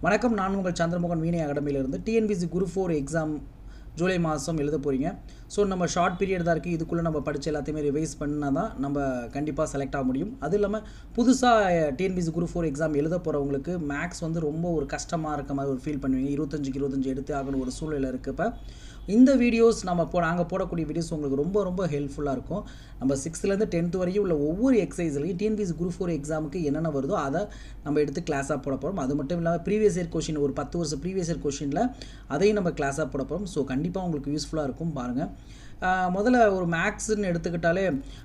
வணக்கம், நான் உங்கள் சந்திரமோகன் வீணை அகாடமியிலிருந்து டிஎன்பிசி குரூப் 4 எக்ஸாம் ஜூலை மாதம் எழுத போகிறீங்க. ஸோ நம்ம ஷார்ட் பீரியட் தான் இருக்குது. இதுக்குள்ளே நம்ம படித்த எல்லாத்தையுமே ரிவைஸ் பண்ணால் தான் நம்ம கண்டிப்பாக செலக்ட் ஆக முடியும். அது இல்லாமல் புதுசாக டிஎன்பிசி குரூப் 4 எக்ஸாம் எழுத போகிறவங்களுக்கு மேக்ஸ் வந்து ரொம்ப ஒரு கஷ்டமாக இருக்க மாதிரி ஒரு ஃபீல் பண்ணுவீங்க. 25 எடுத்து ஆகணும் ஒரு சூழ்நிலை இருக்குது. இப்போ இந்த வீடியோஸ் நாங்கள் போடக்கூடிய வீடியோஸ் உங்களுக்கு ரொம்ப ஹெல்ப்ஃபுல்லாக இருக்கும். நம்ம 6th-லேருந்து 10th வரையும் உள்ள ஒவ்வொரு எக்ஸசைஸ்லையும் டிஎன்பிசி குரூப் 4 எக்ஸாமுக்கு என்னென்ன வருதோ அதை நம்ம எடுத்து கிளாஸாக போட போகிறோம். அது மட்டும் இல்லாமல் ப்ரீவியஸ் இயர் கொஷின் ஒரு 10 வருஷம் ப்ரீவியஸ் இயர் கொஷினில் அதையும் நம்ம கிளாஸாக போட போகிறோம். ஸோ கண்டிப்பாக உங்களுக்கு யூஸ்ஃபுல்லாக இருக்கும். பாருங்கள், முதல்ல ஒரு மேக்ஸ்ன்னு எடுத்துக்கிட்டாலே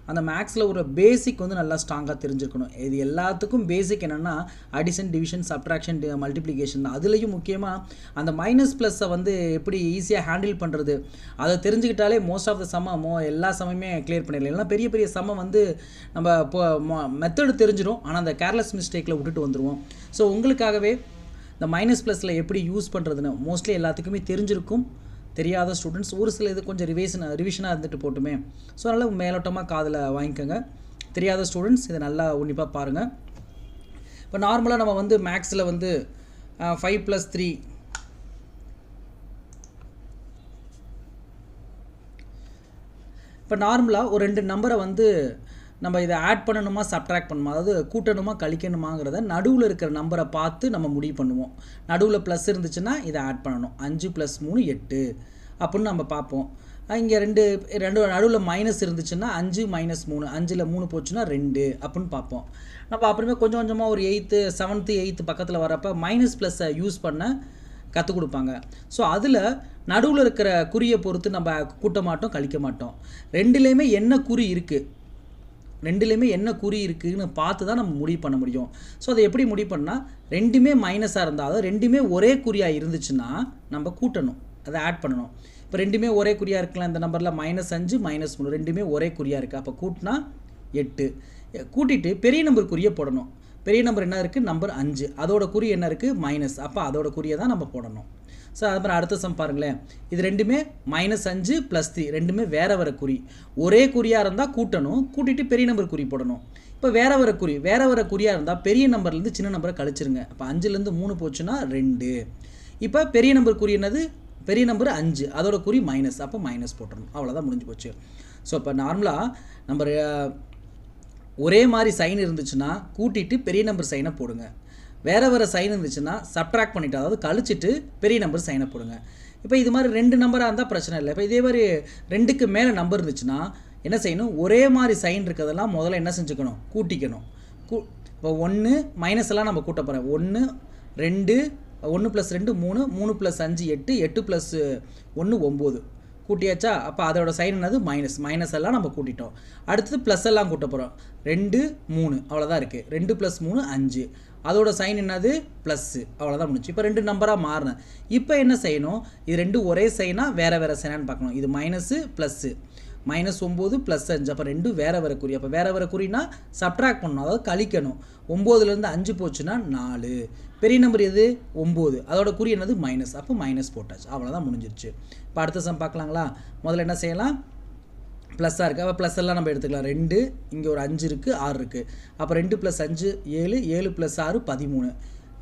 அந்த மேக்ஸில் ஒரு பேசிக் வந்து நல்லா ஸ்ட்ராங்காக தெரிஞ்சிருக்கணும். இது எல்லாத்துக்கும் பேசிக் என்னென்னா அடிஷன், டிவிஷன், சப்ட்ராக்ஷன், மல்டிப்ளிகேஷன் தான். அதுலேயும் முக்கியமாக அந்த மைனஸ் ப்ளஸ்ஸை வந்து எப்படி ஈஸியாக ஹேண்டில் பண்ணுறது அதை தெரிஞ்சுக்கிட்டாலே மோஸ்ட் ஆஃப் த சம்ம எல்லா சமயமே கிளியர் பண்ணிடலாம். இல்லைனா பெரிய சம்ம வந்து நம்ம இப்போ மெத்தடு தெரிஞ்சிடும், ஆனால் அந்த கேர்லெஸ் மிஸ்டேக்கில் விட்டுட்டு வந்துடுவோம். ஸோ உங்களுக்காகவே இந்த மைனஸ் ப்ளஸில் எப்படி யூஸ் பண்ணுறதுன்னு மோஸ்ட்லி எல்லாத்துக்குமே தெரிஞ்சிருக்கும். தெரியாத ஸ்டூடெண்ட்ஸ் ஒரு சில இது கொஞ்சம் ரிவிஷனாக இருந்துட்டு போட்டுமே. ஸோ நல்லா மேலோட்டமாக காதில் வாங்கிக்கோங்க. தெரியாத ஸ்டூடெண்ட்ஸ் இதை நல்லா உன்னிப்பாக பாருங்கள். இப்போ நார்மலாக நம்ம வந்து மேக்ஸில் வந்து 5 + 3 இப்போ நார்மலாக ஒரு 2 நம்பரை வந்து நம்ம இதை ஆட் பண்ணணுமா சப்ட்ராக்ட் பண்ணணுமா, அதாவது கூட்டணுமா கழிக்கணுமாங்கிறத நடுவில் இருக்கிற நம்பரை பார்த்து நம்ம முடிவு பண்ணுவோம். நடுவில் ப்ளஸ் இருந்துச்சுன்னா இதை ஆட் பண்ணணும். 5 + 3 8 அப்படின்னு நம்ம பார்ப்போம். இங்கே ரெண்டு நடுவில் மைனஸ் இருந்துச்சுன்னா 5 - 3, 5ல் 3 போச்சுன்னா 2 அப்படின்னு பார்ப்போம். நம்ம அப்புறமே கொஞ்சம் கொஞ்சமாக ஒரு 7th 8th பக்கத்தில் வரப்போ மைனஸ் ப்ளஸ்ஸை யூஸ் பண்ண கற்றுக் கொடுப்பாங்க. ஸோ அதில் நடுவில் இருக்கிற குறியை பொறுத்து நம்ம கூட்ட மாட்டோம், கழிக்க மாட்டோம். ரெண்டுலேயுமே என்ன குறி இருக்குதுன்னு பார்த்து தான் நம்ம முடிவு பண்ண முடியும். ஸோ அதை எப்படி முடிவு பண்ணால், ரெண்டுமே மைனஸாக இருந்தால், அதாவது ரெண்டுமே ஒரே குறியாக இருந்துச்சுன்னா நம்ம கூட்டணும், அதை ஆட் பண்ணணும். இப்போ ரெண்டுமே ஒரே குறியாக இருக்கலாம். இந்த நம்பரில் -5 -3 ரெண்டுமே ஒரே குறியாக இருக்குது. அப்போ கூட்டினா 8. கூட்டிட்டு பெரிய நம்பர் குறியை போடணும். பெரிய நம்பர் என்ன இருக்குது, நம்பர் 5, அதோட குறி என்ன இருக்குது, மைனஸ். அப்போ அதோட குறியை தான் நம்ம போடணும். ஸோ அது மாதிரி அடுத்த சம் பாருங்களேன். இது ரெண்டுமே -5 + 3 ரெண்டுமே வேற குறி. ஒரே குறியாக இருந்தால் கூட்டணும், கூட்டிட்டு பெரிய நம்பர் குறி போடணும். இப்போ வேற குறியாக இருந்தால் பெரிய நம்பர்லேருந்து சின்ன நம்பரை கழிச்சிருங்க. அப்போ 5லேருந்து 3 போச்சுன்னா 2. இப்போ பெரிய நம்பர் குறி என்னது, பெரிய நம்பர் 5, அதோட குறி மைனஸ். அப்போ மைனஸ் போட்டுடணும். அவ்வளோதான், முடிஞ்சு போச்சு. ஸோ இப்போ நார்மலாக நம்ம ஒரே மாதிரி சைன் இருந்துச்சுன்னா கூட்டிட்டு பெரிய நம்பர் சைனை போடுங்க. வேறு சைன் இருந்துச்சுன்னா சப்ட்ராக்ட் பண்ணிவிட்டு, அதாவது கழிச்சிட்டு பெரிய நம்பர் சைனை போடுங்க. இப்போ இது மாதிரி 2 நம்பராக இருந்தால் பிரச்சனை இல்லை. இப்போ இதே மாதிரி 2க்கு மேலே நம்பர் இருந்துச்சுன்னா என்ன செய்யணும், ஒரே மாதிரி சைன் இருக்கிறதெல்லாம் முதல்ல என்ன செஞ்சுக்கணும், கூட்டிக்கணும். இப்போ 1 மைனஸ் எல்லாம் நம்ம கூட்ட போகிறோம். 1 2 1 + 2 3 3 + 5 8 8 + 1 9 கூட்டியாச்சா. அப்போ அதோட சைன் என்னது, மைனஸ் எல்லாம் நம்ம கூட்டிட்டோம். அடுத்தது ப்ளஸ் எல்லாம் கூட்ட போகிறோம். 2 3 அவ்வளோதான் இருக்குது. 2 + 3 5, அதோட சைன் என்னது, ப்ளஸ்ஸு. அவ்வளோதான் முடிச்சு. இப்போ 2 நம்பராக மாறினேன். இப்போ என்ன செய்யணும், இது 2 ஒரே சைனாக வேறு சைனான்னு பார்க்கணும். இது மைனஸு ப்ளஸ்ஸு, -9 + 5, அப்போ 2 வேறு குறி. அப்போ வேறு குறினா சப்ட்ராக்ட் பண்ணணும், அதாவது கழிக்கணும். 9லேருந்து 5 போச்சுன்னா 4. பெரிய நம்பர் எது, 9, அதோட குறி என்னது, மைனஸ். அப்போ மைனஸ் போட்டாச்சு. அவ்வளோதான், முடிஞ்சிருச்சு. இப்போ அடுத்த சம் பார்க்கலாங்களா. முதல்ல என்ன செய்யலாம், ப்ளஸ்ஸாக இருக்குது. அப்போ ப்ளஸ் எல்லாம் நம்ம எடுத்துக்கலாம். 2, இங்கே ஒரு 5 இருக்குது, 6 இருக்குது. அப்போ 2 + 5 7, 7 + 6 13.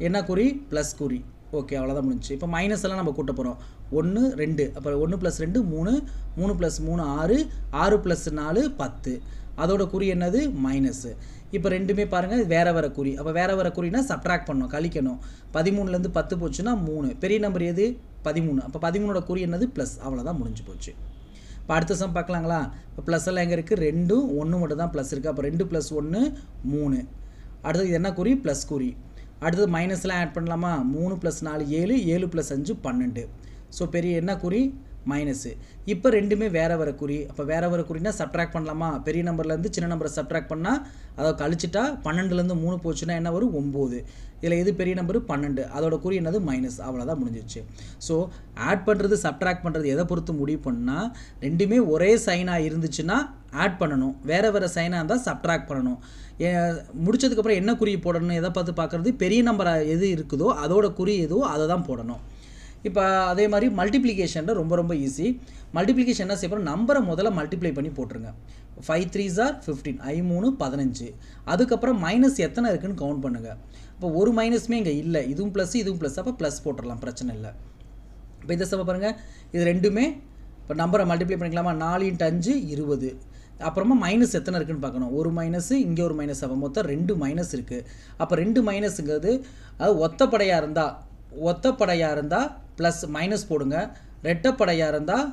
என்ன குறி, ப்ளஸ் குறி. ஓகே, அவ்வளோதான் முடிஞ்சு. இப்போ மைனஸ் எல்லாம் நம்ம கூட்ட போகிறோம். 1 2, அப்புறம் 1 + 2 3, 3 + 3 6, 6 + 4 10, அதோட குறி என்னது, மைனஸு. இப்போ ரெண்டுமே பாருங்கள் வேறு குறி. அப்போ வேறு குறினா சப்ட்ராக்ட் பண்ணணும், கழிக்கணும். 13லேருந்து 10 போச்சுன்னா 3. பெரிய நம்பர் எது, 13. அப்போ 13ஓட குறி என்னது, ப்ளஸ். அவ்வளோதான், முடிஞ்சு போச்சு. இப்போ அடுத்த சம் பார்க்கலாங்களா. இப்போ ப்ளஸ் எல்லாம் எங்கே இருக்குது, 2 1 மட்டும் தான் ப்ளஸ் இருக்குது. அப்போ 2 + 1 3. அடுத்தது இது என்ன குறி, ப்ளஸ் குறி. அடுத்தது மைனஸ்லாம் ஆட் பண்ணலாமா. 3 + 4 7, 7 + 5 12. ஸோ பெரிய என்ன குறி, மைனஸு. இப்போ ரெண்டுமே வேறு குறி. அப்போ வேறு குறினா சப்ட்ராக்ட் பண்ணலாமா. பெரிய நம்பர்லேருந்து சின்ன நம்பரை சப்ட்ராக்ட் பண்ணால், அதை கழிச்சிட்டா 12லேருந்து 3 போச்சுன்னா என்ன வரும், 9. இதில் எது பெரிய நம்பரு, 12, அதோட குறி என்னது, மைனஸ். அவ்வளோதான், முடிஞ்சிச்சு. ஸோ ஆட் பண்ணுறது சப்ட்ராக்ட் பண்ணுறது எதை பொறுத்து முடிவு பண்ணால், ரெண்டுமே ஒரே சைனாக இருந்துச்சுன்னா ஆட் பண்ணணும், வேறு சைனாக இருந்தால் சப்ட்ராக்ட் பண்ணணும். முடிச்சதுக்கப்புறம் என்ன குறி போடணும், எதை பார்த்து பார்க்குறது, பெரிய நம்பராக எது இருக்குதோ அதோட குறி எதுவோ அதை தான் போடணும். இப்போ அதே மாதிரி மல்டிப்ளிகேஷனில் ரொம்ப ரொம்ப ஈஸி. மல்டிப்ளிகேஷன் என்ன செய்யணும், நம்பரை முதல்ல மல்டிப்ளை பண்ணி போட்டுருங்க. 5 3s are 15, 3 15. அதுக்கப்புறம் மைனஸ் எத்தனை இருக்குன்னு கவுண்ட் பண்ணுங்கள். இப்போ ஒரு மைனஸுமே இங்கே இல்லை, இதுவும் ப்ளஸ் இதுவும் ப்ளஸ், அப்போ ப்ளஸ் போட்டுடலாம், பிரச்சனை இல்லை. இப்போ இதை சம பாருங்கள், இது ரெண்டுமே இப்போ நம்பரை மல்டிப்ளை பண்ணிக்கலாமா, 4 × 5 20. அப்புறமா மைனஸ் எத்தனை இருக்குன்னு பார்க்கணும், ஒரு மைனஸு இங்கே ஒரு மைனஸ், அப்போ மொத்தம் 2 மைனஸ் இருக்குது. அப்போ 2 மைனஸுங்கிறது அது ஒத்தப்படையாக இருந்தால் ப்ளஸ் மைனஸ் போடுங்க, ரெட்டப்படையாக இருந்தால்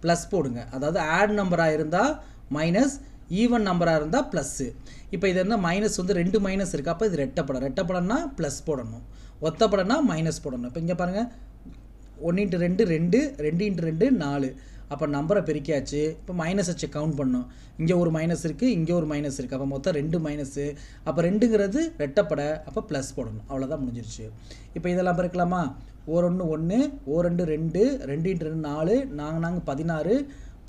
ப்ளஸ் போடுங்க. அதாவது ஆட் நம்பராக இருந்தால் மைனஸ், ஈவன் நம்பராக இருந்தால் ப்ளஸ்ஸு. இப்போ இது என்ன மைனஸ் வந்து 2 மைனஸ் இருக்குது, அப்போ இது ரெட்டப்படம்னா ப்ளஸ் போடணும், ஒத்தப்படம்னா மைனஸ் போடணும். இப்போ இங்கே பாருங்கள், 1 × 2 2, 2 × 2 4. அப்போ நம்பரை பெருக்கியாச்சு. இப்போ மைனஸை செக் கவுண்ட் பண்ணோம், இங்கே ஒரு மைனஸ் இருக்குது, இங்கே ஒரு மைனஸ் இருக்குது, அப்போ மொத்தம் 2 மைனஸு. அப்போ 2ங்கிறது ரெட்டப்படை, அப்போ ப்ளஸ் போடணும், அவ்வளோதான் முடிஞ்சிருச்சு. இப்போ இதெல்லாம் பெருக்கலாமா, 1 1 1, 2 2, 2 × 2 4, 4 16,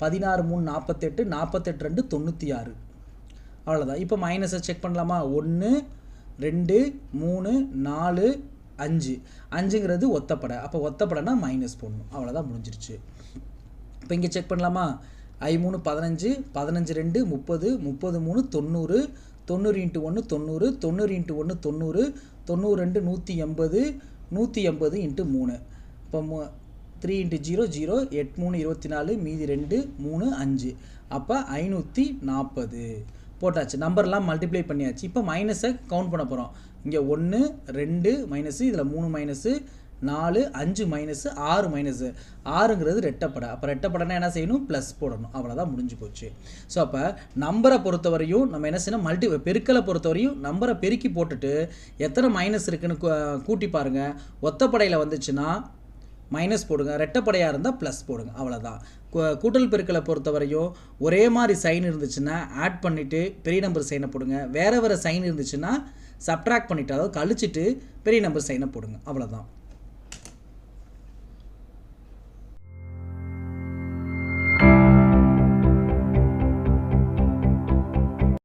16 3 48, 48 2 96, அவ்வளோதான். இப்போ மைனஸை செக் பண்ணலாமா, 1 2 3 4 5, 5ங்கிறது ஒத்தப்படை, அப்போ ஒத்தப்படைனா மைனஸ் போடணும், அவ்வளோதான் முடிஞ்சிருச்சு. இப்போ இங்கே செக் பண்ணலாமா, 3 15, 15 2 30, 30 3 90, 90 × 1 90, 90 × 1 90, 92 180, 180 × 3. இப்போ 3 × 0 0, 8 3 24, மீதி 2 3 5, அப்போ 540 போட்டாச்சு. நம்பர்லாம் மல்டிப்ளை பண்ணியாச்சு. இப்போ மைனஸை கவுண்ட் பண்ண போகிறோம். இங்கே 1 2 மைனஸு, இதில் 3 மைனஸு, 4 5 மைனஸு, 6 மைனஸு. 6ங்கிறது ரெட்டப்படை, அப்போ ரெட்டப்படைனா என்ன செய்யணும், ப்ளஸ் போடணும், அவ்வளோதான் முடிஞ்சு போச்சு. ஸோ அப்போ நம்பரை பொறுத்தவரையும் நம்ம என்ன செய்யணும், பெருக்கலை பொறுத்தவரையும் நம்பரை பெருக்கி போட்டுட்டு எத்தனை மைனஸ் இருக்குன்னு கூட்டி பாருங்கள். ஒத்தப்படையில் வந்துச்சுன்னா மைனஸ் போடுங்க, ரெட்டப்படையாக இருந்தால் ப்ளஸ் போடுங்க, அவ்வளோதான். கூட்டல் பெருக்கலை பொறுத்தவரையும் ஒரே மாதிரி சைன் இருந்துச்சுன்னா ஆட் பண்ணிவிட்டு பெரிய நம்பர் சைனை போடுங்க, வேறு சைன் இருந்துச்சுன்னா சப்ட்ராக்ட் பண்ணிவிட்டு, அதாவது கழிச்சிட்டு பெரிய நம்பர் சைனை போடுங்க, அவ்வளோதான்.